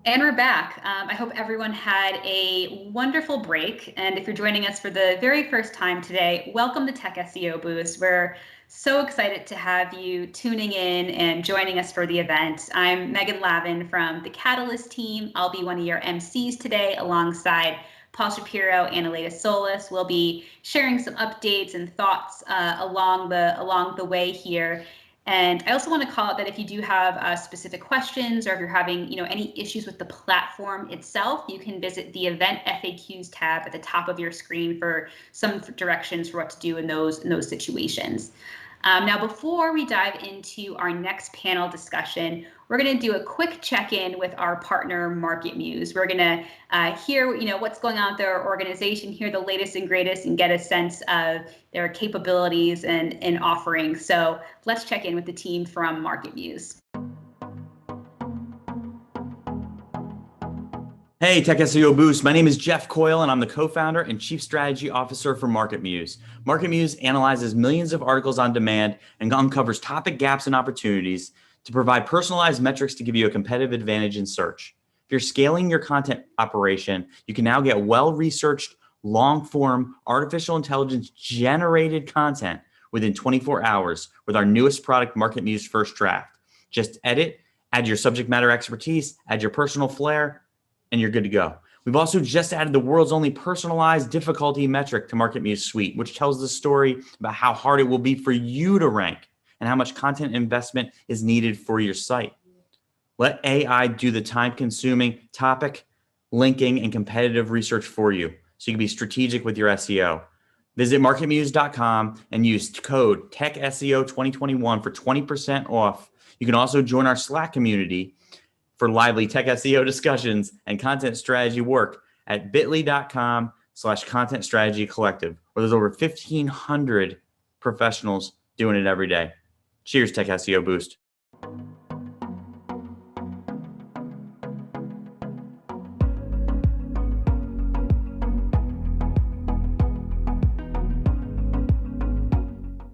And we're back. I hope everyone had a wonderful break. And if you're joining us for the very first time today, welcome to Tech SEO Boost. We're so excited to have you tuning in and joining us for the event. I'm Megan Lavin from the Catalyst team. I'll be one of your MCs today alongside Paul Shapiro and Aleda Solis. We'll be sharing some updates and thoughts along the way here. And I also want to call out that if you do have specific questions or if you're having any issues with the platform itself, you can visit the event FAQs tab at the top of your screen for some directions for what to do in those situations. Now, before we dive into our next panel discussion, we're going to do a quick check-in with our partner, Market Muse. We're going to hear, what's going on with their organization, hear the latest and greatest, and get a sense of their capabilities and offerings. So let's check in with the team from Market Muse. Hey, Tech SEO Boost. My name is Jeff Coyle, and I'm the co-founder and chief strategy officer for Market Muse. Market Muse analyzes millions of articles on demand and uncovers topic gaps and opportunities to provide personalized metrics to give you a competitive advantage in search. If you're scaling your content operation, you can now get well-researched, long-form, artificial intelligence generated content within 24 hours with our newest product, Market Muse First Draft. Just edit, add your subject matter expertise, add your personal flair, and you're good to go. We've also just added the world's only personalized difficulty metric to Market Muse Suite, which tells the story about how hard it will be for you to rank and how much content investment is needed for your site. Let AI do the time-consuming topic, linking, and competitive research for you so you can be strategic with your SEO. Visit marketmuse.com and use code TechSEO2021 for 20% off. You can also join our Slack community for lively tech SEO discussions and content strategy work at bit.ly.com/content strategy collective, where there's over 1,500 professionals doing it every day. Cheers, Tech SEO Boost.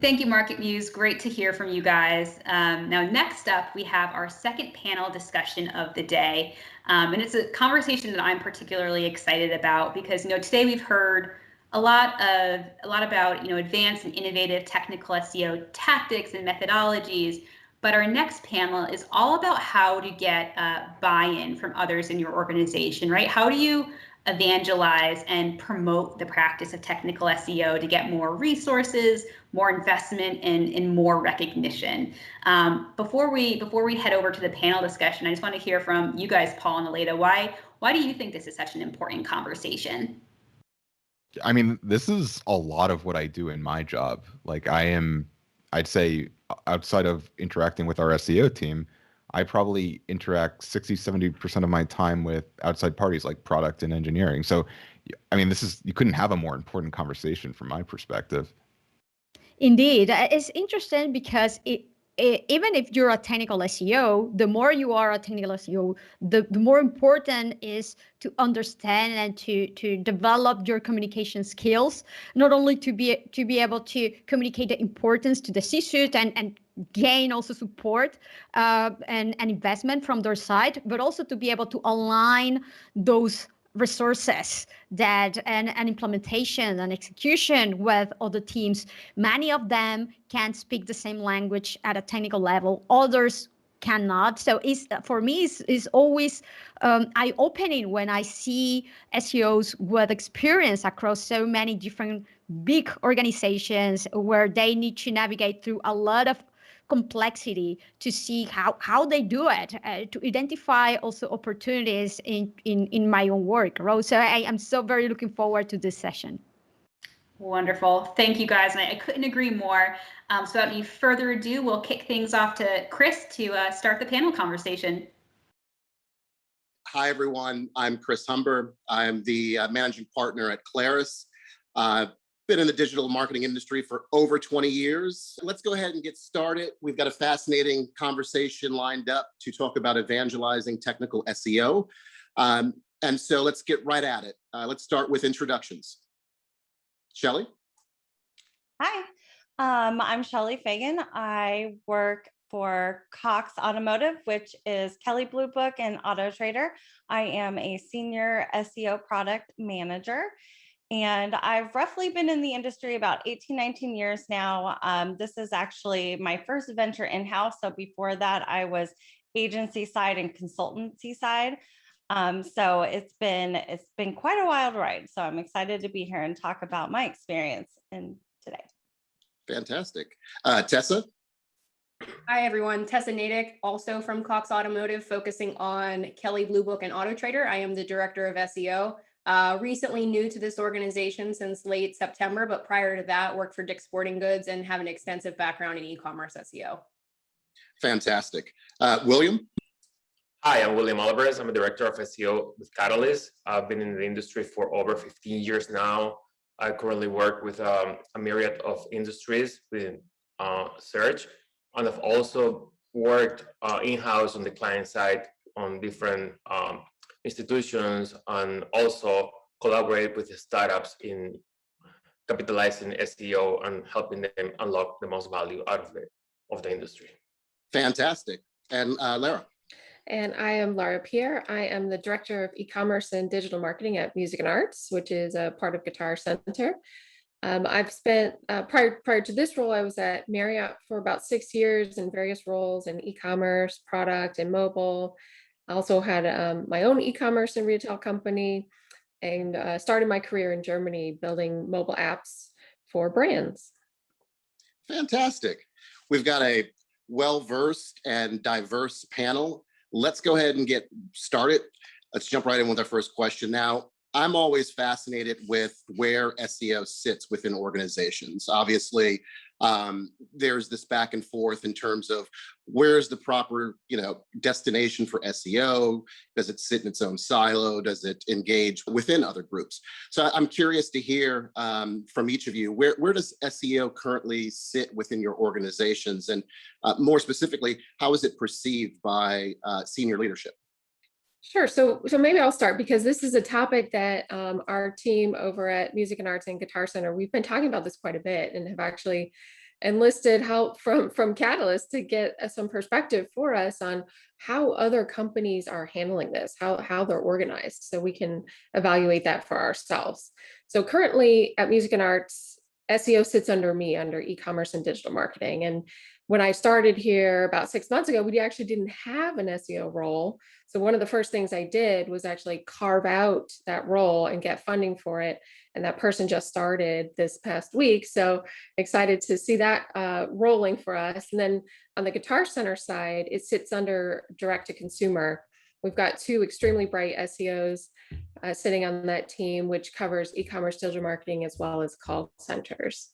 Thank you, Market Muse. Great to hear from you guys. Now, next up, we have our second panel discussion of the day. And it's a conversation that I'm particularly excited about because, today we've heard a lot about, advanced and innovative technical SEO tactics and methodologies. But our next panel is all about how to get buy-in from others in your organization, right? How do you evangelize and promote the practice of technical SEO to get more resources, more investment, and more recognition? Before we head over to the panel discussion, I just want to hear from you guys, Paul and Aleda. Why do you think this is such an important conversation? I mean, this is a lot of what I do in my job. Like I'd say outside of interacting with our SEO team, I probably interact 60-70% of my time with outside parties like product and engineering. So, I mean, you couldn't have a more important conversation from my perspective. Indeed. It's interesting because even if you're a technical SEO, the more you are a technical SEO, the more important is to understand and to develop your communication skills, not only to be able to communicate the importance to the C-suite and gain also support and investment from their side, but also to be able to align those resources and implementation and execution with other teams. Many of them can speak the same language at a technical level. Others cannot. So for me, it's always eye-opening when I see SEOs with experience across so many different big organizations where they need to navigate through a lot of complexity to see how they do it, to identify also opportunities in my own work. Right? So I am so very looking forward to this session. Wonderful. Thank you, guys. And I couldn't agree more. So without any further ado, we'll kick things off to Chris to start the panel conversation. Hi, everyone. I'm Chris Humber. I'm the managing partner at Claris. Been in the digital marketing industry for over 20 years. Let's go ahead and get started. We've got a fascinating conversation lined up to talk about evangelizing technical SEO. And so let's get right at it. Let's start with introductions. Shelley? Hi, I'm Shelley Fagan. I work for Cox Automotive, which is Kelly Blue Book and Auto Trader. I am a senior SEO product manager. And I've roughly been in the industry about 18, 19 years now. This is actually my first venture in-house. So before that, I was agency side and consultancy side. So it's been quite a wild ride. So I'm excited to be here and talk about my experience today. Fantastic. Tessa? Hi, everyone. Tessa Natick, also from Cox Automotive, focusing on Kelly Blue Book and Auto Trader. I am the director of SEO. Recently new to this organization since late September, but prior to that, worked for Dick's Sporting Goods and have an extensive background in e-commerce SEO. Fantastic. William? Hi, I'm William Alvarez. I'm a director of SEO with Catalyst. I've been in the industry for over 15 years now. I currently work with a myriad of industries within search, and I've also worked in-house on the client side on different institutions, and also collaborate with the startups in capitalizing SEO and helping them unlock the most value out of the industry. Fantastic. And Lara? And I am Lara Pierre. I am the Director of E-commerce and Digital Marketing at Music and Arts, which is a part of Guitar Center. I've spent, prior to this role, I was at Marriott for about 6 years in various roles in e-commerce, product, and mobile. I also had my own e-commerce and retail company, and started my career in Germany building mobile apps for brands. Fantastic. We've got a well-versed and diverse panel. Let's go ahead and get started. Let's jump right in with our first question. Now, I'm always fascinated with where SEO sits within organizations. Obviously, there's this back and forth in terms of where's the proper, destination for SEO? Does it sit in its own silo? Does it engage within other groups? So I'm curious to hear from each of you, where does SEO currently sit within your organizations? And more specifically, how is it perceived by senior leadership? Sure. So maybe I'll start, because this is a topic that our team over at Music and Arts and Guitar Center, we've been talking about this quite a bit, and have actually enlisted help from Catalyst to get some perspective for us on how other companies are handling this, how they're organized, so we can evaluate that for ourselves. So currently at Music and Arts, SEO sits under me, under e-commerce and digital marketing. And when I started here about 6 months ago, we actually didn't have an SEO role. So one of the first things I did was actually carve out that role and get funding for it. And that person just started this past week. So excited to see that rolling for us. And then on the Guitar Center side, it sits under direct to consumer. We've got 2 extremely bright SEOs sitting on that team, which covers e-commerce, digital marketing, as well as call centers.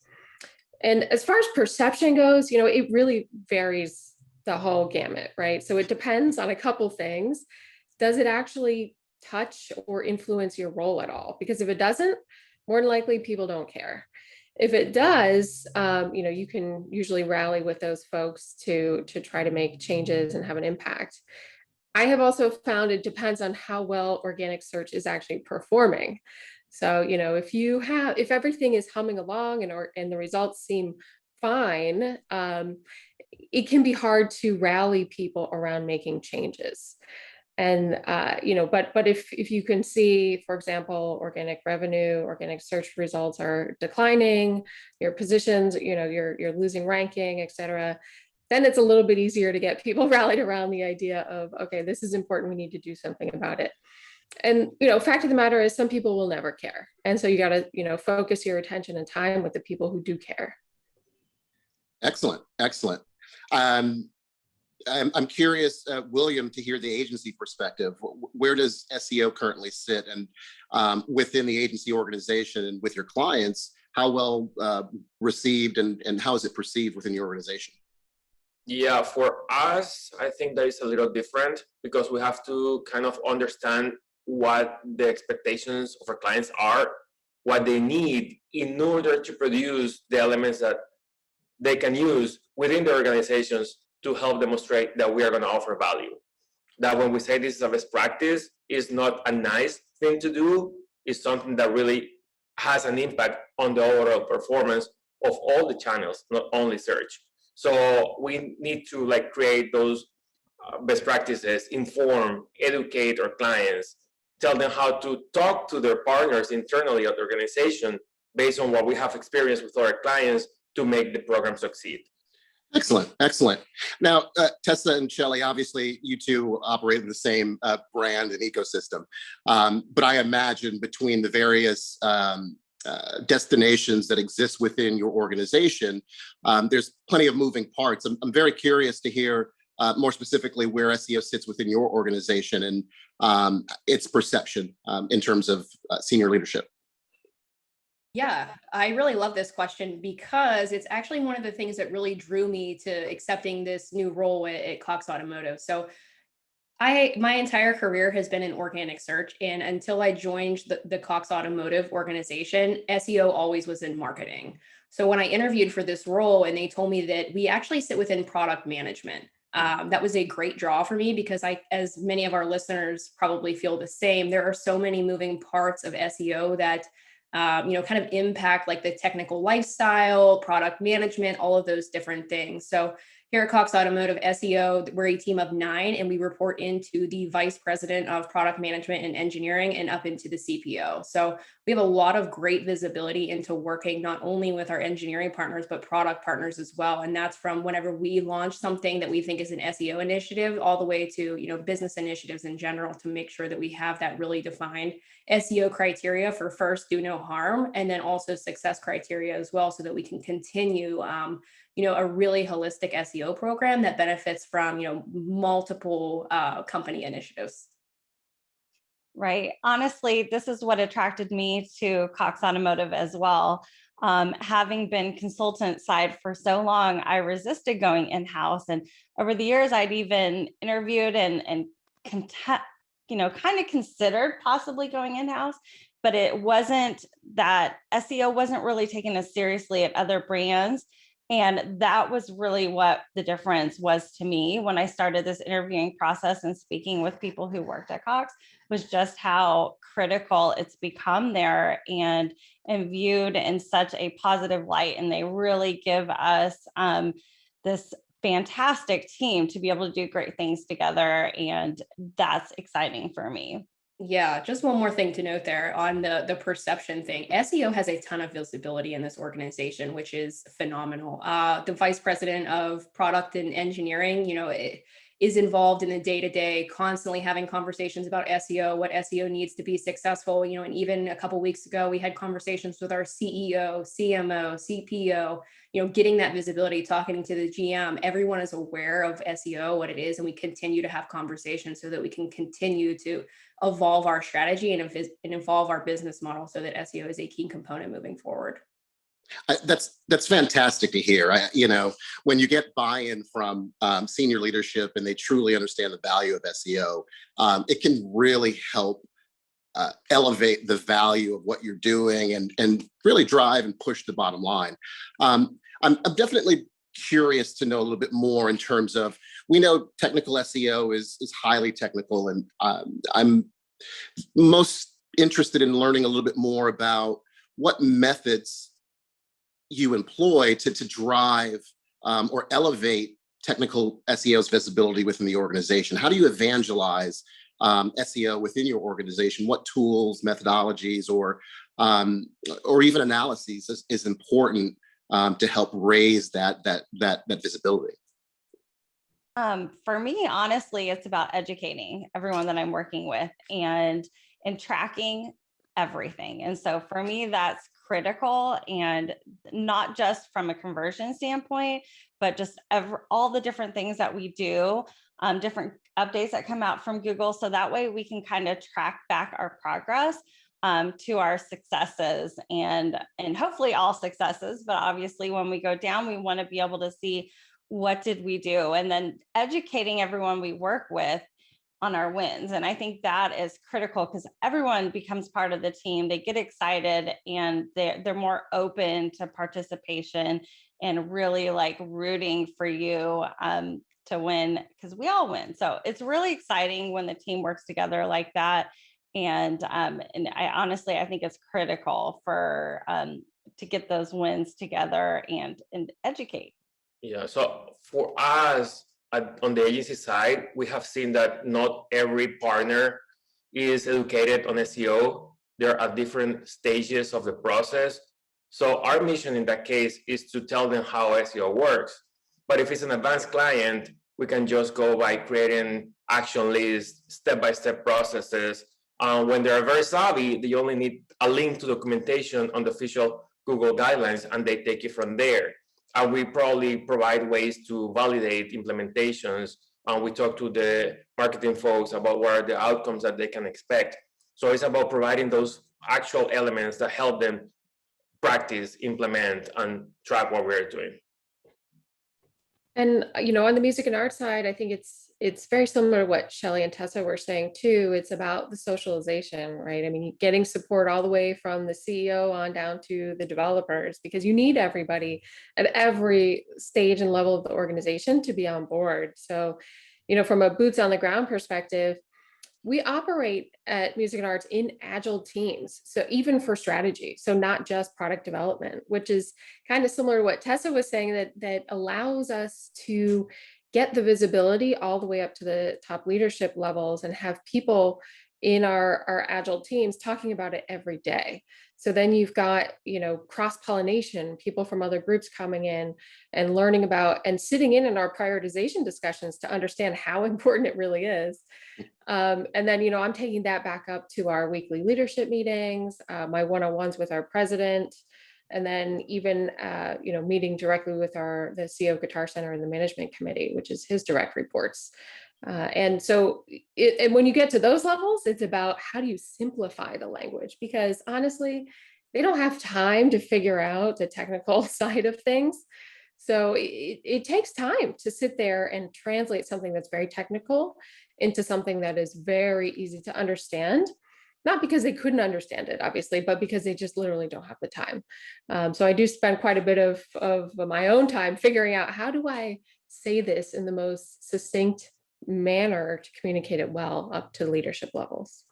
And as far as perception goes, it really varies the whole gamut, right? So it depends on a couple things. Does it actually touch or influence your role at all? Because if it doesn't, more than likely people don't care. If it does, you can usually rally with those folks to try to make changes and have an impact. I have also found it depends on how well organic search is actually performing. So, if everything is humming along and the results seem fine, it can be hard to rally people around making changes. And, but if you can see, for example, organic revenue, organic search results are declining, your positions, you're losing ranking, et cetera, then it's a little bit easier to get people rallied around the idea of, okay, this is important, we need to do something about it. And, fact of the matter is some people will never care. And so you got to, focus your attention and time with the people who do care. Excellent. Excellent. I'm curious, William, to hear the agency perspective. Where does SEO currently sit, and within the agency organization and with your clients, how well received and how is it perceived within your organization? Yeah, for us, I think that is a little different, because we have to kind of understand what the expectations of our clients are, what they need in order to produce the elements that they can use within the organizations to help demonstrate that we are going to offer value. That when we say this is a best practice, is not a nice thing to do, it's something that really has an impact on the overall performance of all the channels, not only search. So we need to like create those best practices, inform, educate our clients, tell them how to talk to their partners internally at the organization based on what we have experienced with our clients to make the program succeed. Excellent, excellent. Now, Tessa and Shelley, obviously you two operate in the same brand and ecosystem, but I imagine between the various destinations that exist within your organization, there's plenty of moving parts. I'm very curious to hear more specifically where SEO sits within your organization and its perception in terms of senior leadership. Yeah, I really love this question because it's actually one of the things that really drew me to accepting this new role at Cox Automotive. So my entire career has been in organic search, and until I joined the Cox Automotive organization, SEO always was in marketing. So when I interviewed for this role and they told me that we actually sit within product management, that was a great draw for me because as many of our listeners probably feel the same, there are so many moving parts of SEO that kind of impact like the technical lifestyle, product management, all of those different things. So here at Cox Automotive SEO, we're a team of 9, and we report into the vice president of product management and engineering and up into the CPO. So we have a lot of great visibility into working not only with our engineering partners, but product partners as well. And that's from whenever we launch something that we think is an SEO initiative all the way to, business initiatives in general to make sure that we have that really defined SEO criteria for first, do no harm, and then also success criteria as well, so that we can continue a really holistic SEO program that benefits from, multiple company initiatives. Right. Honestly, this is what attracted me to Cox Automotive as well. Having been consultant side for so long, I resisted going in-house. And over the years, I'd even interviewed and kind of considered possibly going in-house, but it wasn't that SEO wasn't really taken as seriously at other brands. And that was really what the difference was to me when I started this interviewing process and speaking with people who worked at Cox, was just how critical it's become there and viewed in such a positive light. And they really give us this fantastic team to be able to do great things together. And that's exciting for me. Yeah, just one more thing to note there on the perception thing. SEO has a ton of visibility in this organization, which is phenomenal. The vice president of product and engineering, is involved in the day-to-day, constantly having conversations about SEO, what SEO needs to be successful, and even a couple of weeks ago, we had conversations with our CEO, CMO, CPO, getting that visibility, talking to the GM. Everyone is aware of SEO, what it is, and we continue to have conversations so that we can continue to evolve our strategy and evolve our business model so that SEO is a key component moving forward. That's fantastic to hear. When you get buy-in from senior leadership and they truly understand the value of SEO, it can really help elevate the value of what you're doing and really drive and push the bottom line. I'm definitely curious to know a little bit more in terms of, we know technical SEO is highly technical, and I'm most interested in learning a little bit more about what methods you employ to drive or elevate technical SEO's visibility within the organization. How do you evangelize SEO within your organization? What tools, methodologies, or even analyses is important to help raise that visibility? For me, honestly, it's about educating everyone that I'm working with and tracking everything. And so for me, that's critical, and not just from a conversion standpoint, but just all the different things that we do, different updates that come out from Google. So that way we can kind of track back our progress to our successes and hopefully all successes. But obviously when we go down, we want to be able to see what did we do, and then educating everyone we work with on our wins. And I think that is critical because everyone becomes part of the team. They get excited and they're more open to participation and really like rooting for you to win, because we all win. So it's really exciting when the team works together like that. And I honestly, I think it's critical for to get those wins together and educate. Yeah, so for us on the agency side, we have seen that not every partner is educated on SEO. They're at different stages of the process. So our mission in that case is to tell them how SEO works. But if it's an advanced client, we can just go by creating action lists, step-by-step processes. When they're very savvy, they only need a link to documentation on the official Google guidelines, and they take it from there. And we probably provide ways to validate implementations. And we talk to the marketing folks about what are the outcomes that they can expect. So it's about providing those actual elements that help them practice, implement, and track what we're doing. And on the music and art side, I think it's very similar to what Shelley and Tessa were saying too. It's about the socialization, right? I mean, getting support all the way from the CEO on down to the developers, because you need everybody at every stage and level of the organization to be on board. So, from a boots on the ground perspective, we operate at Music and Arts in agile teams. So even for strategy, so not just product development, which is kind of similar to what Tessa was saying, that allows us to get the visibility all the way up to the top leadership levels and have people in our agile teams talking about it every day. So then you've got, cross-pollination, people from other groups coming in and learning about and sitting in our prioritization discussions to understand how important it really is. And then, I'm taking that back up to our weekly leadership meetings, my one-on-ones with our president, and then even, meeting directly with the CEO of Guitar Center and the management committee, which is his direct reports. And so and when you get to those levels, it's about how do you simplify the language? Because honestly, they don't have time to figure out the technical side of things. So it takes time to sit there and translate something that's very technical into something that is very easy to understand, not because they couldn't understand it, obviously, but because they just literally don't have the time. So I do spend quite a bit of my own time figuring out, how do I say this in the most succinct manner to communicate it well up to leadership levels.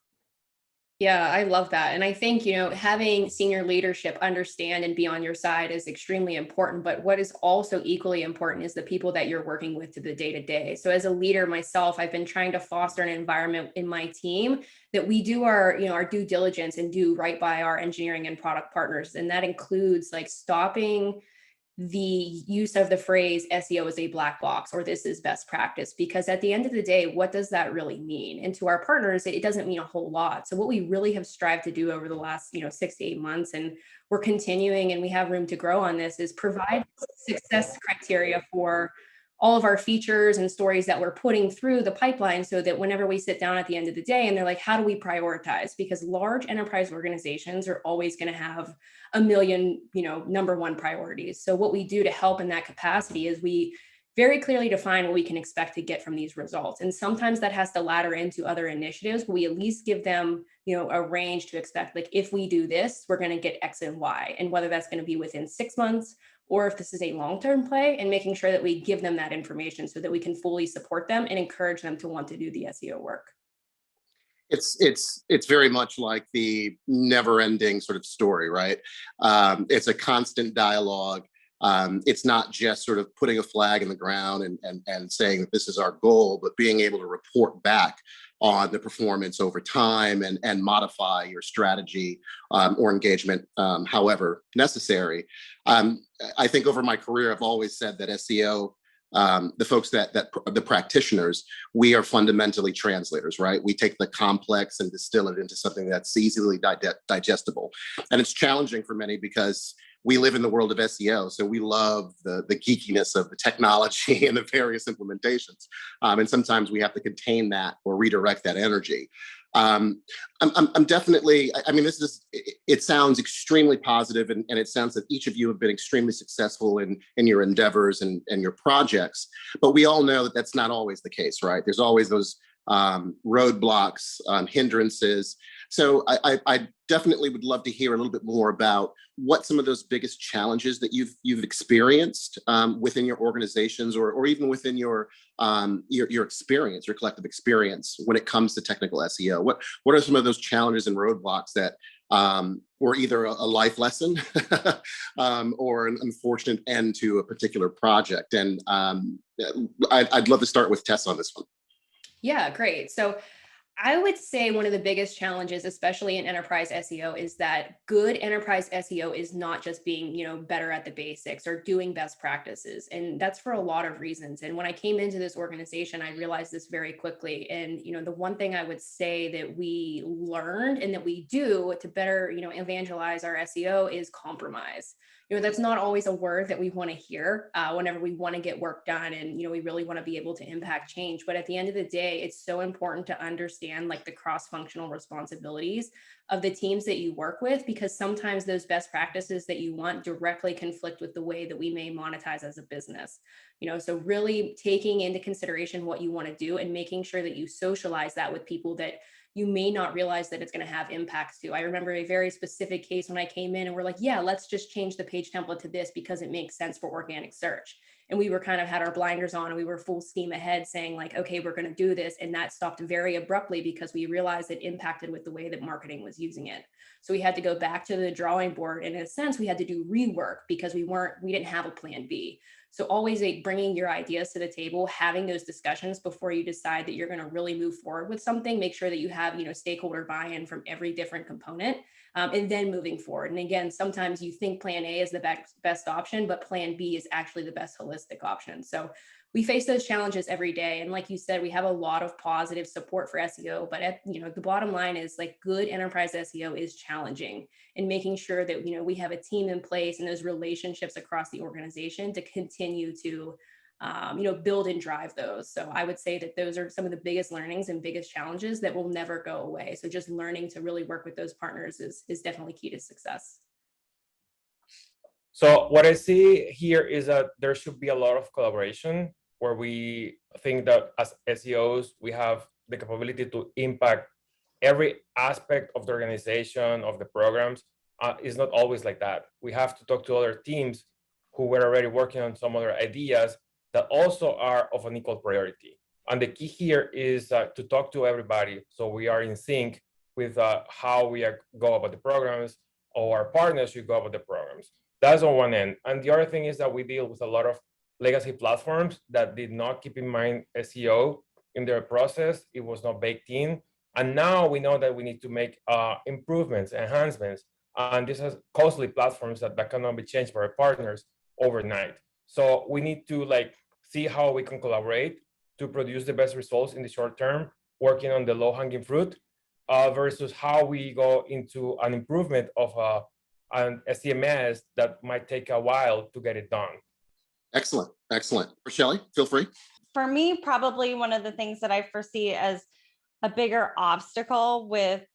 Yeah, I love that. And I think, having senior leadership understand and be on your side is extremely important. But what is also equally important is the people that you're working with to the day to day. So as a leader myself, I've been trying to foster an environment in my team that we do our due diligence and do right by our engineering and product partners. And that includes like stopping the use of the phrase SEO is a black box or this is best practice, because at the end of the day, what does that really mean? And to our partners, it doesn't mean a whole lot. So what we really have strived to do over the last 6 to 8 months, and we're continuing and we have room to grow on this, is provide success criteria for all of our features and stories that we're putting through the pipeline, so that whenever we sit down at the end of the day and they're like, how do we prioritize? Because large enterprise organizations are always going to have a million, number one priorities. So what we do to help in that capacity is we very clearly define what we can expect to get from these results. And sometimes that has to ladder into other initiatives, but we at least give them, a range to expect. Like, if we do this, we're going to get X and Y. And whether that's going to be within 6 months, or if this is a long-term play, and making sure that we give them that information so that we can fully support them and encourage them to want to do the SEO work. It's very much like the never-ending sort of story, right? It's a constant dialogue. It's not just sort of putting a flag in the ground and saying that this is our goal, but being able to report back on the performance over time and modify your strategy or engagement however necessary. I think over my career, I've always said that SEO, the folks that the practitioners, we are fundamentally translators, right? We take the complex and distill it into something that's easily digestible. And it's challenging for many because we live in the world of SEO, so we love the geekiness of the technology and the various implementations. And sometimes we have to contain that or redirect that energy. I'm definitely, it sounds extremely positive, and it sounds that each of you have been extremely successful in your endeavors and your projects, but we all know that that's not always the case, right? There's always those roadblocks, hindrances. So I definitely would love to hear a little bit more about what some of those biggest challenges that you've experienced within your organizations, or even within your experience, your collective experience when it comes to technical SEO. What are some of those challenges and roadblocks that were either a life lesson or an unfortunate end to a particular project? And I'd love to start with Tess on this one. Yeah, great. So I would say one of the biggest challenges, especially in enterprise SEO, is that good enterprise SEO is not just being, better at the basics or doing best practices. And that's for a lot of reasons. And when I came into this organization, I realized this very quickly. And, the one thing I would say that we learned and that we do to better, evangelize our SEO is compromise. That's not always a word that we want to hear whenever we want to get work done and, we really want to be able to impact change. But at the end of the day, it's so important to understand like the cross-functional responsibilities of the teams that you work with, because sometimes those best practices that you want directly conflict with the way that we may monetize as a business. So really taking into consideration what you want to do and making sure that you socialize that with people that you may not realize that it's going to have impacts to. I remember a very specific case when I came in and we're like, yeah, let's just change the page template to this because it makes sense for organic search. And we were kind of had our blinders on and we were full steam ahead saying like, okay, we're going to do this. And that stopped very abruptly because we realized it impacted with the way that marketing was using it. So we had to go back to the drawing board. And in a sense, we had to do rework because we didn't have a plan B. So always bringing your ideas to the table, having those discussions before you decide that you're going to really move forward with something. Make sure that you have, stakeholder buy-in from every different component, and then moving forward. And again, sometimes you think plan A is the best option, but plan B is actually the best holistic option. So we face those challenges every day. And like you said, we have a lot of positive support for SEO, but the bottom line is like good enterprise SEO is challenging, and making sure that, we have a team in place and those relationships across the organization to continue to, build and drive those. So I would say that those are some of the biggest learnings and biggest challenges that will never go away. So just learning to really work with those partners is definitely key to success. So what I see here is that there should be a lot of collaboration, where we think that as SEOs, we have the capability to impact every aspect of the organization, of the programs. It's not always like that. We have to talk to other teams who were already working on some other ideas that also are of an equal priority. And the key here is to talk to everybody so we are in sync with how we go about the programs, or our partners should go about the programs. That's on one end. And the other thing is that we deal with a lot of legacy platforms that did not keep in mind SEO in their process. It was not baked in. And now we know that we need to make improvements, enhancements. And these are costly platforms that cannot be changed by our partners overnight. So we need to see how we can collaborate to produce the best results in the short term, working on the low-hanging fruit, versus how we go into an improvement of an SEMS that might take a while to get it done. Excellent. Rochelle, feel free. For me, probably one of the things that I foresee as a bigger obstacle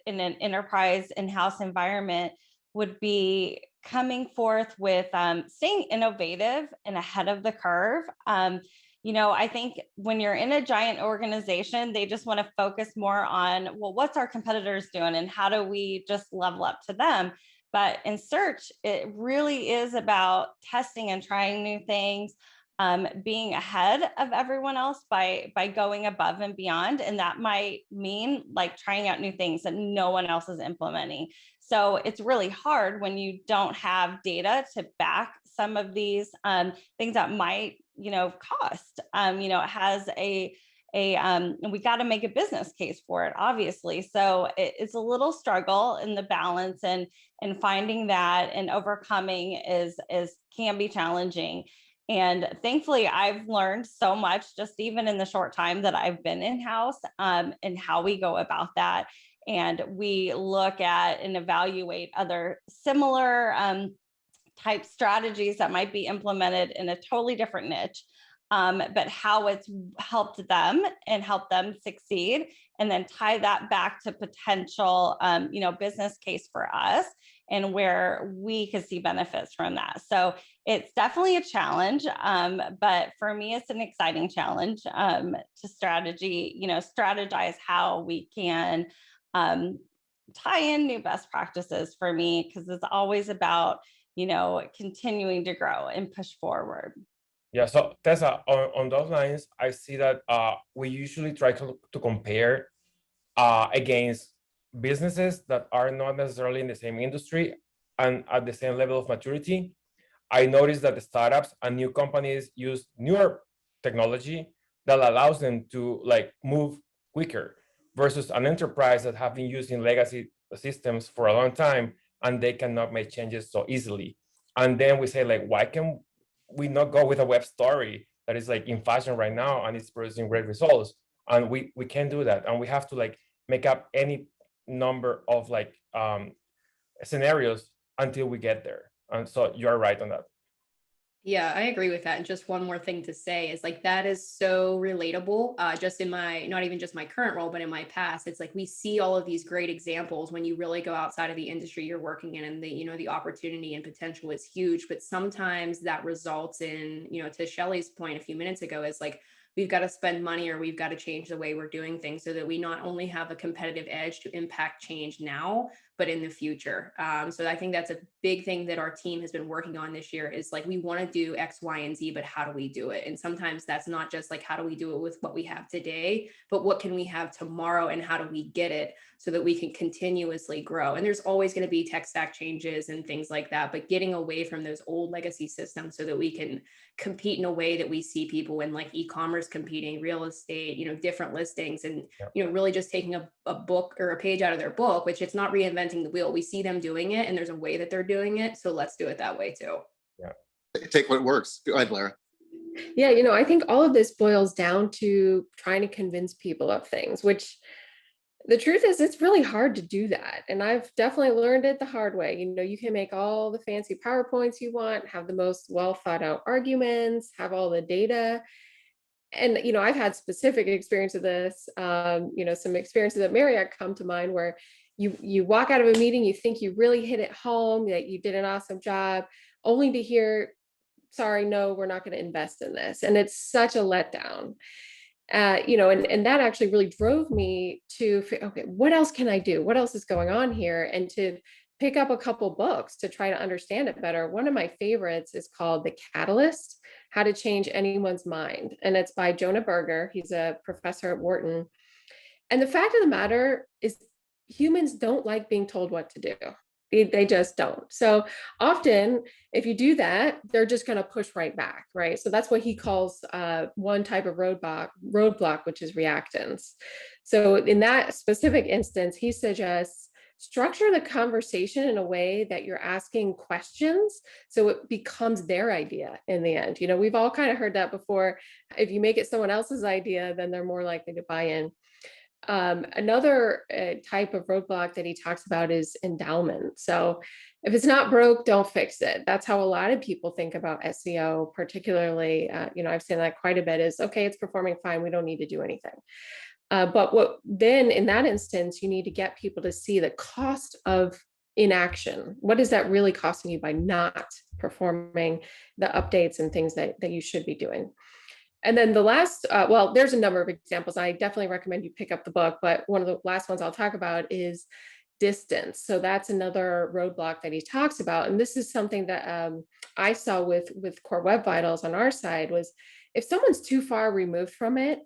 in an enterprise in-house environment would be coming forth with staying innovative and ahead of the curve. I think when you're in a giant organization, they just want to focus more on, well, what's our competitors doing and how do we just level up to them? But in search, it really is about testing and trying new things, being ahead of everyone else by going above and beyond. And that might mean trying out new things that no one else is implementing. So it's really hard when you don't have data to back some of these things that might, cost. It has we got to make a business case for it, obviously. So it's a little struggle in the balance, and finding that and overcoming can be challenging. And thankfully, I've learned so much just even in the short time that I've been in-house, and how we go about that. And we look at and evaluate other similar type strategies that might be implemented in a totally different niche, but how it's helped them and helped them succeed, and then tie that back to potential, business case for us and where we could see benefits from that. So it's definitely a challenge, but for me, it's an exciting challenge to strategize how we can tie in new best practices for me, because it's always about, continuing to grow and push forward. Yeah, so Tessa, on those lines, I see that we usually try to compare against businesses that are not necessarily in the same industry and at the same level of maturity. I noticed that the startups and new companies use newer technology that allows them to move quicker versus an enterprise that have been using legacy systems for a long time and they cannot make changes so easily. And then we say, why can we not go with a web story that is in fashion right now and it's producing great results? And we can do that. And we have to make up any number of scenarios until we get there. And so you're right on that. Yeah, I agree with that. And just one more thing to say is that is so relatable. Just in my, not even just my current role, but in my past, it's we see all of these great examples when you really go outside of the industry you're working in, and the opportunity and potential is huge. But sometimes that results in, to Shelley's point a few minutes ago, is we've got to spend money or we've got to change the way we're doing things so that we not only have a competitive edge to impact change now, but in the future. So I think that's a big thing that our team has been working on this year is we want to do X, Y, and Z, but how do we do it? And sometimes that's not just how do we do it with what we have today, but what can we have tomorrow and how do we get it so that we can continuously grow? And there's always going to be tech stack changes and things like that, but getting away from those old legacy systems so that we can compete in a way that we see people in e-commerce competing, real estate, different listings, and really just taking a book or a page out of their book, which it's not reinventing the wheel. We see them doing it and there's a way that they're doing it. So let's do it that way too. Yeah. Take what works. Go ahead, Lara. Yeah, I think all of this boils down to trying to convince people of things, which the truth is it's really hard to do that. And I've definitely learned it the hard way. You can make all the fancy PowerPoints you want, have the most well thought out arguments, have all the data. And, I've had specific experience of this, some experiences at Marriott come to mind where you walk out of a meeting, you think you really hit it home, that you did an awesome job, only to hear, sorry, no, we're not going to invest in this. And it's such a letdown. And that actually really drove me to, okay, what else can I do? What else is going on here? And to pick up a couple books to try to understand it better. One of my favorites is called The Catalyst: How to Change Anyone's Mind. And it's by Jonah Berger. He's a professor at Wharton. And the fact of the matter is humans don't like being told what to do. They just don't. So often, if you do that, they're just going to push right back, right? So that's what he calls one type of roadblock, which is reactance. So in that specific instance, he suggests structure the conversation in a way that you're asking questions so it becomes their idea in the end. We've all kind of heard that before. If you make it someone else's idea, then they're more likely to buy in. Another type of roadblock that he talks about is endowment. So if it's not broke, don't fix it. That's how a lot of people think about SEO, particularly, I've seen that quite a bit is, okay, it's performing fine, we don't need to do anything. But what then in that instance, you need to get people to see the cost of inaction. What is that really costing you by not performing the updates and things that you should be doing? And then the last, there's a number of examples. I definitely recommend you pick up the book, but one of the last ones I'll talk about is distance. So that's another roadblock that he talks about. And this is something that I saw with Core Web Vitals on our side was if someone's too far removed from it,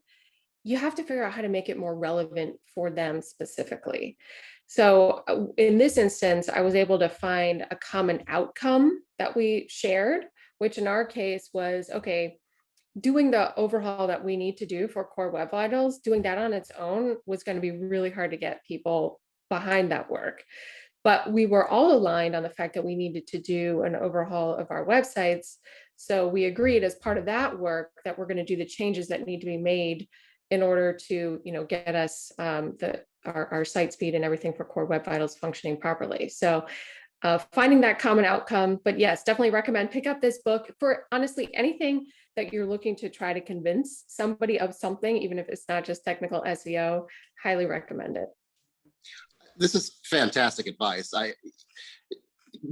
you have to figure out how to make it more relevant for them specifically. So in this instance, I was able to find a common outcome that we shared, which in our case was, okay, doing the overhaul that we need to do for Core Web Vitals, doing that on its own was going to be really hard to get people behind that work. But we were all aligned on the fact that we needed to do an overhaul of our websites. So we agreed as part of that work that we're going to do the changes that need to be made in order to, get us our site speed and everything for Core Web Vitals functioning properly. So finding that common outcome, but yes, definitely recommend pick up this book for honestly anything that you're looking to try to convince somebody of something, even if it's not just technical SEO, highly recommend it. This is fantastic advice.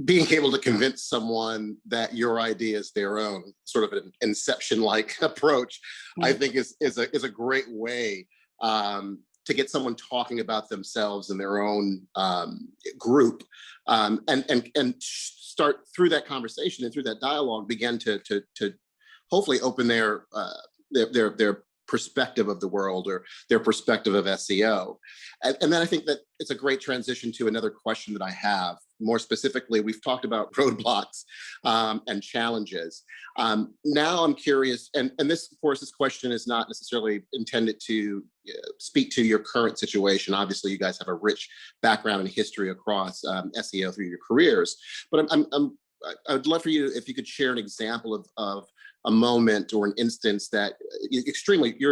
Being able to convince someone that your idea is their own, sort of an inception-like approach, I think is a great way to get someone talking about themselves and their own group, and start through that conversation and through that dialogue, begin to hopefully open their perspective of the world, or their perspective of SEO. And then I think that it's a great transition to another question that I have. More specifically, we've talked about roadblocks and challenges. Now I'm curious, and this, of course, this question is not necessarily intended to speak to your current situation. Obviously, you guys have a rich background and history across SEO through your careers. But I would love for you, if you could share an example of a moment or an instance that you're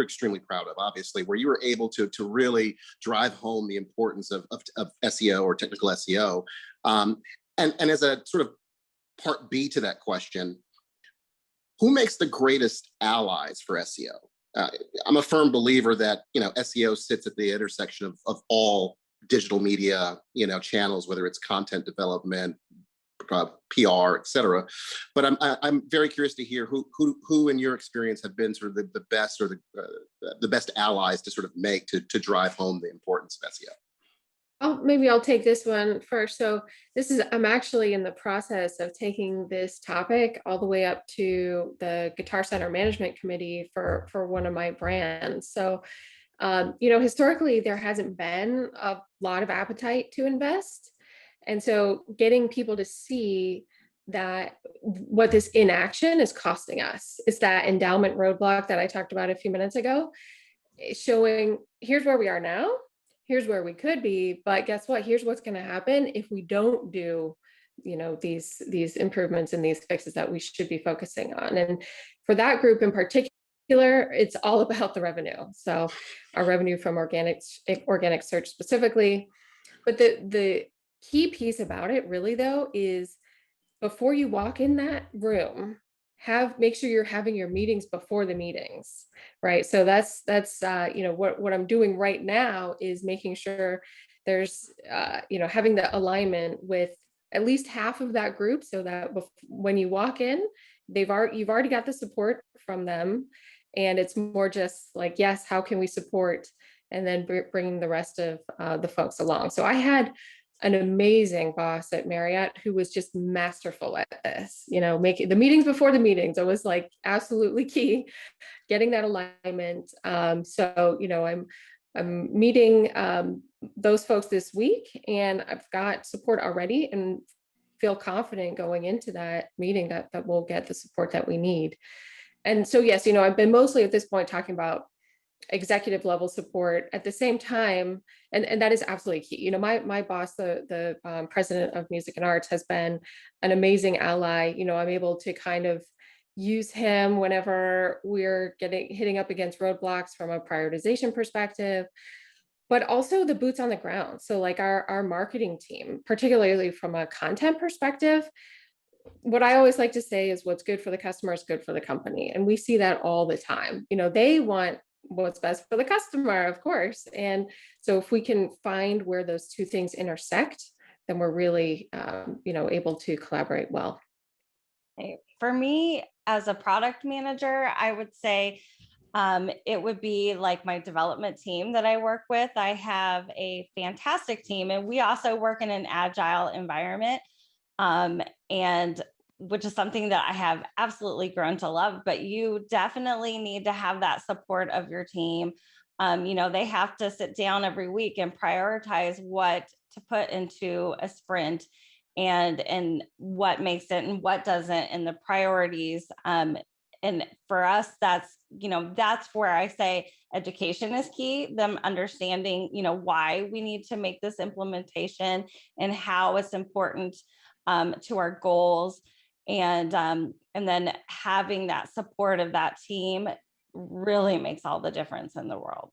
extremely proud of, obviously, where you were able to really drive home the importance of SEO or technical SEO. And as a sort of part B to that question, who makes the greatest allies for SEO? I'm a firm believer that SEO sits at the intersection of all digital media channels, whether it's content development, PR, et cetera. But I'm very curious to hear who in your experience have been sort of the best, or the best allies to sort of make to drive home the importance of SEO. Oh, maybe I'll take this one first. So I'm actually in the process of taking this topic all the way up to the Guitar Center Management Committee for one of my brands. So, historically, there hasn't been a lot of appetite to invest. And so getting people to see that what this inaction is costing us is that endowment roadblock that I talked about a few minutes ago, showing here's where we are now, here's where we could be, but guess what? Here's what's going to happen if we don't do, these improvements and these fixes that we should be focusing on. And for that group in particular, it's all about the revenue. So our revenue from organic search specifically, but the key piece about it really though is, before you walk in that room, make sure you're having your meetings before the meetings, right? So that's what I'm doing right now is making sure there's having the alignment with at least half of that group, so that when you walk in, you've already got the support from them, and it's more just like, yes, how can we support, and then bringing the rest of the folks along. So I had an amazing boss at Marriott who was just masterful at this, making the meetings before the meetings. It was like absolutely key, getting that alignment. So, I'm meeting those folks this week, and I've got support already, and feel confident going into that meeting that we'll get the support that we need. And so, yes, I've been mostly at this point talking about executive level support at the same time, and that is absolutely key. My boss, the president of Music and Arts, has been an amazing ally. I'm able to kind of use him whenever we're hitting up against roadblocks from a prioritization perspective, but also the boots on the ground. So like our marketing team, particularly from a content perspective, what I always like to say is what's good for the customer is good for the company. And we see that all the time. They want what's best for the customer, of course. And so if we can find where those two things intersect, then we're really, able to collaborate well. For me, as a product manager, I would say it would be like my development team that I work with. I have a fantastic team, and we also work in an agile environment, and which is something that I have absolutely grown to love. But you definitely need to have that support of your team. They have to sit down every week and prioritize what to put into a sprint, and what makes it and what doesn't, and the priorities. And for us, that's where I say education is key, them understanding, why we need to make this implementation and how it's important to our goals. And then having that support of that team really makes all the difference in the world.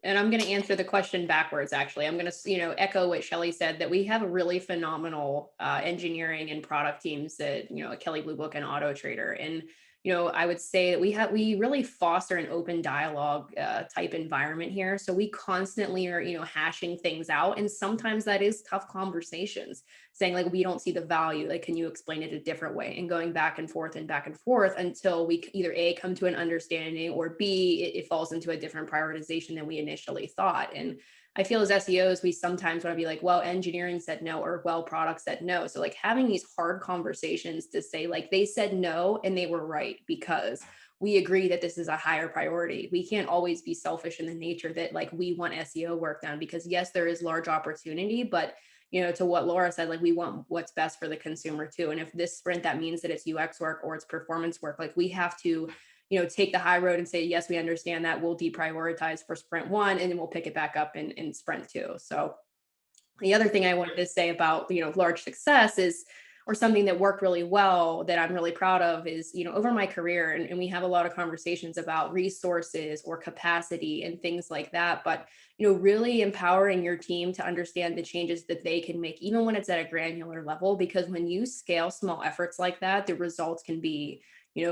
And I'm going to answer the question backwards, actually. I'm going to, echo what Shelly said, that we have a really phenomenal engineering and product teams at, at Kelley Blue Book and Auto Trader. And, I would say that we really foster an open dialogue type environment here. So we constantly are, hashing things out. And sometimes that is tough conversations, saying like, we don't see the value. Like, can you explain it a different way? And going back and forth until we either A, come to an understanding, or B, it falls into a different prioritization than we initially thought. And I feel as SEOs, we sometimes want to be like, well, engineering said no, or well, product said no. So like having these hard conversations to say like, they said no and they were right because we agree that this is a higher priority. We can't always be selfish in the nature that like we want SEO work done, because yes, there is large opportunity, but to what Laura said, like we want what's best for the consumer too. And if this sprint, that means that it's UX work or it's performance work, like we have to take the high road and say, yes, we understand that, we'll deprioritize for sprint 1, and then we'll pick it back up in sprint 2. So the other thing I wanted to say about, large success is, or something that worked really well that I'm really proud of is, over my career, and we have a lot of conversations about resources or capacity and things like that, but, really empowering your team to understand the changes that they can make, even when it's at a granular level, because when you scale small efforts like that, the results can be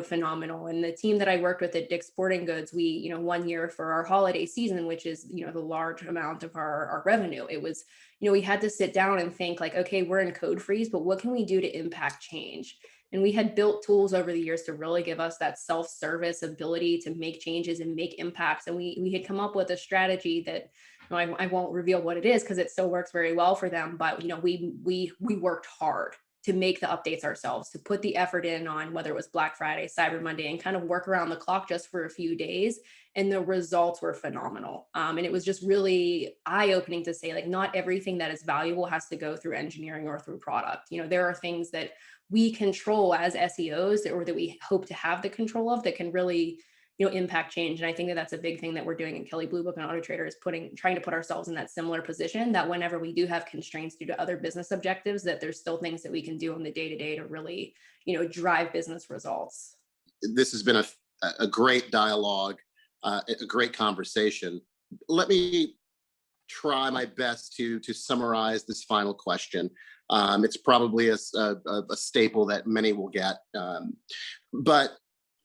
phenomenal. And the team that I worked with at Dick's Sporting Goods, we, 1 year for our holiday season, which is, the large amount of our revenue, it was, we had to sit down and think like, okay, we're in code freeze, but what can we do to impact change? And we had built tools over the years to really give us that self-service ability to make changes and make impacts. And we had come up with a strategy that, I won't reveal what it is because it still works very well for them, but we worked hard to make the updates ourselves, to put the effort in on whether it was Black Friday, Cyber Monday, and kind of work around the clock just for a few days. And the results were phenomenal. And it was just really eye-opening to say, like, not everything that is valuable has to go through engineering or through product. There are things that we control as SEOs or that we hope to have the control of that can really impact change. And I think that that's a big thing that we're doing in Kelley Blue Book and AutoTrader is trying to put ourselves in that similar position, that whenever we do have constraints due to other business objectives, that there's still things that we can do on the day-to-day to really, drive business results. This has been a great dialogue, a great conversation. Let me try my best to summarize this final question. It's probably a staple that many will get, but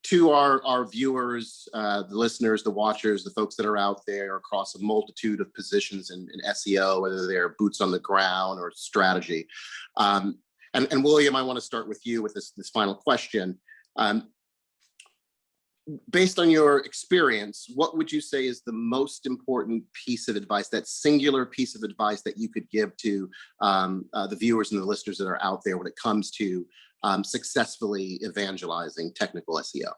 to our viewers, the listeners, the watchers, the folks that are out there across a multitude of positions in SEO, whether they're boots on the ground or strategy. And William, I want to start with you with this final question. Based on your experience, what would you say is the most important piece of advice, that singular piece of advice that you could give to the viewers and the listeners that are out there when it comes to successfully evangelizing technical SEO?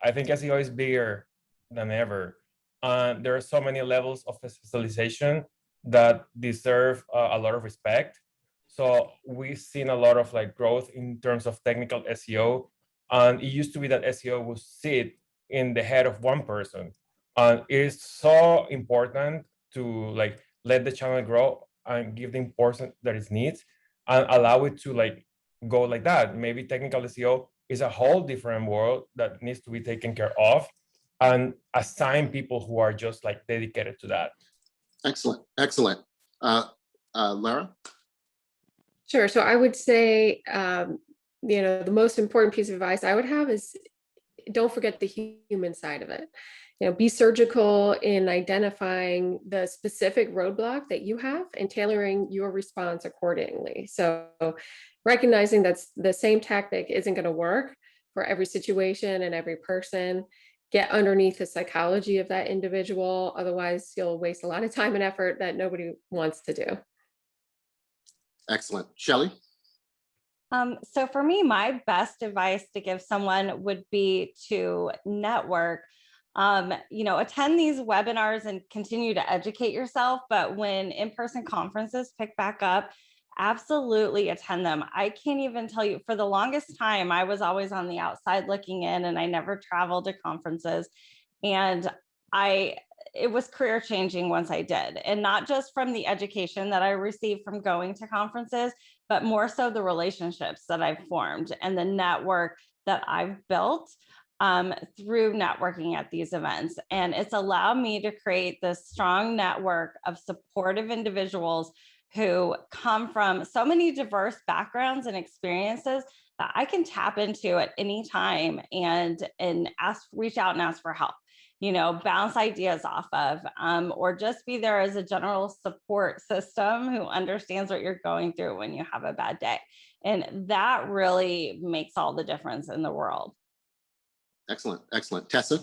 I think SEO is bigger than ever. There are so many levels of specialization that deserve a lot of respect. So we've seen a lot of growth in terms of technical SEO. And it used to be that SEO would sit in the head of one person. And it is so important to let the channel grow and give the importance that it needs and allow it to go like that. Maybe technical SEO is a whole different world that needs to be taken care of, and assign people who are just dedicated to that. Excellent. Lara? Sure. So I would say, the most important piece of advice I would have is don't forget the human side of it. Be surgical in identifying the specific roadblock that you have and tailoring your response accordingly. So recognizing that the same tactic isn't going to work for every situation and every person. Get underneath the psychology of that individual. Otherwise, you'll waste a lot of time and effort that nobody wants to do. Excellent. Shelley? So for me, my best advice to give someone would be to network. Attend these webinars and continue to educate yourself. But when in-person conferences pick back up, absolutely attend them. I can't even tell you, for the longest time, I was always on the outside looking in, and I never traveled to conferences. And it was career changing once I did. And not just from the education that I received from going to conferences, but more so the relationships that I've formed and the network that I've built through networking at these events. And it's allowed me to create this strong network of supportive individuals who come from so many diverse backgrounds and experiences that I can tap into at any time and reach out and ask for help, bounce ideas off of, or just be there as a general support system who understands what you're going through when you have a bad day. And that really makes all the difference in the world. Excellent. Excellent. Tessa?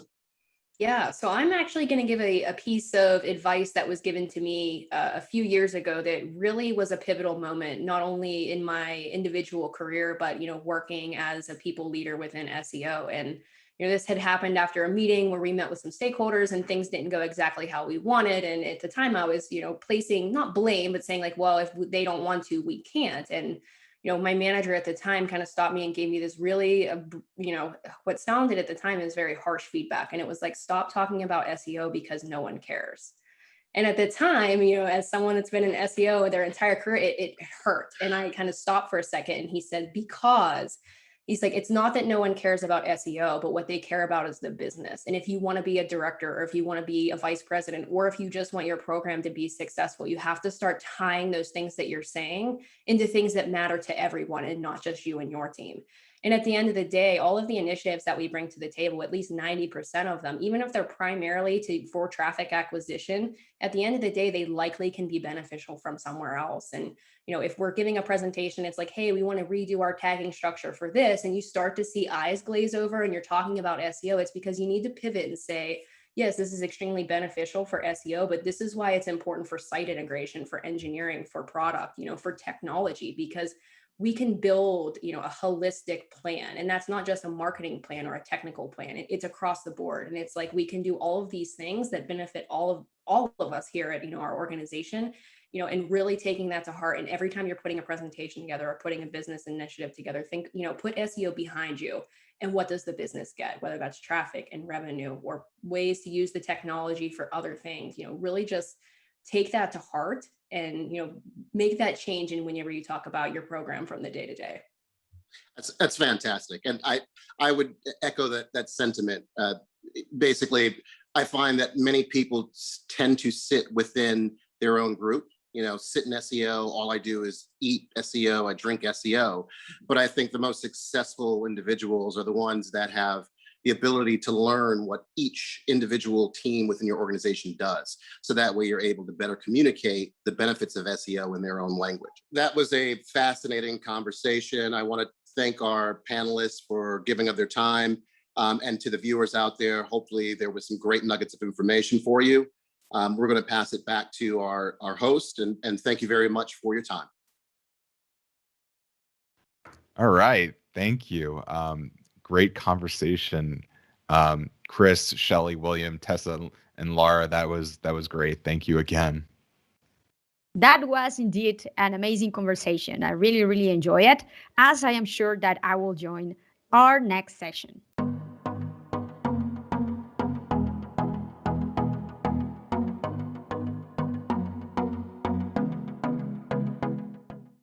Yeah, so I'm actually going to give a piece of advice that was given to me a few years ago that really was a pivotal moment, not only in my individual career, but, working as a people leader within SEO. And, this had happened after a meeting where we met with some stakeholders and things didn't go exactly how we wanted. And at the time I was, placing not blame, but saying like, well, if they don't want to, we can't. And my manager at the time kind of stopped me and gave me this really, what sounded at the time is very harsh feedback. And it was like, stop talking about SEO because no one cares. And at the time, as someone that's been in SEO their entire career, it hurt. And I kind of stopped for a second. And he said, because he's like, it's not that no one cares about SEO, but what they care about is the business. And if you want to be a director, or if you want to be a vice president, or if you just want your program to be successful, you have to start tying those things that you're saying into things that matter to everyone and not just you and your team. And at the end of the day, all of the initiatives that we bring to the table, at least 90% of them, even if they're primarily for traffic acquisition, at the end of the day, they likely can be beneficial from somewhere else. And, if we're giving a presentation, it's like, hey, we want to redo our tagging structure for this. And you start to see eyes glaze over and you're talking about SEO. It's because you need to pivot and say, yes, this is extremely beneficial for SEO, but this is why it's important for site integration, for engineering, for product, for technology, because we can build, a holistic plan. And that's not just a marketing plan or a technical plan. It's across the board. And it's like, we can do all of these things that benefit all of us here at, our organization, and really taking that to heart. And every time you're putting a presentation together or putting a business initiative together, think, put SEO behind you. And what does the business get, whether that's traffic and revenue or ways to use the technology for other things, really just take that to heart and, make that change in whenever you talk about your program from the day to day. That's fantastic. And I would echo that sentiment. Basically, I find that many people tend to sit within their own group, sit in SEO. All I do is eat SEO. I drink SEO. But I think the most successful individuals are the ones that have the ability to learn what each individual team within your organization does. So that way you're able to better communicate the benefits of SEO in their own language. That was a fascinating conversation. I want to thank our panelists for giving up their time. And to the viewers out there, hopefully there was some great nuggets of information for you. We're going to pass it back to our host, and thank you very much for your time. All right. Thank you. Great conversation. Chris, Shelley, William, Tessa, and Laura, that was great. Thank you again. That was indeed an amazing conversation. I really, really enjoy it, as I am sure that I will join our next session.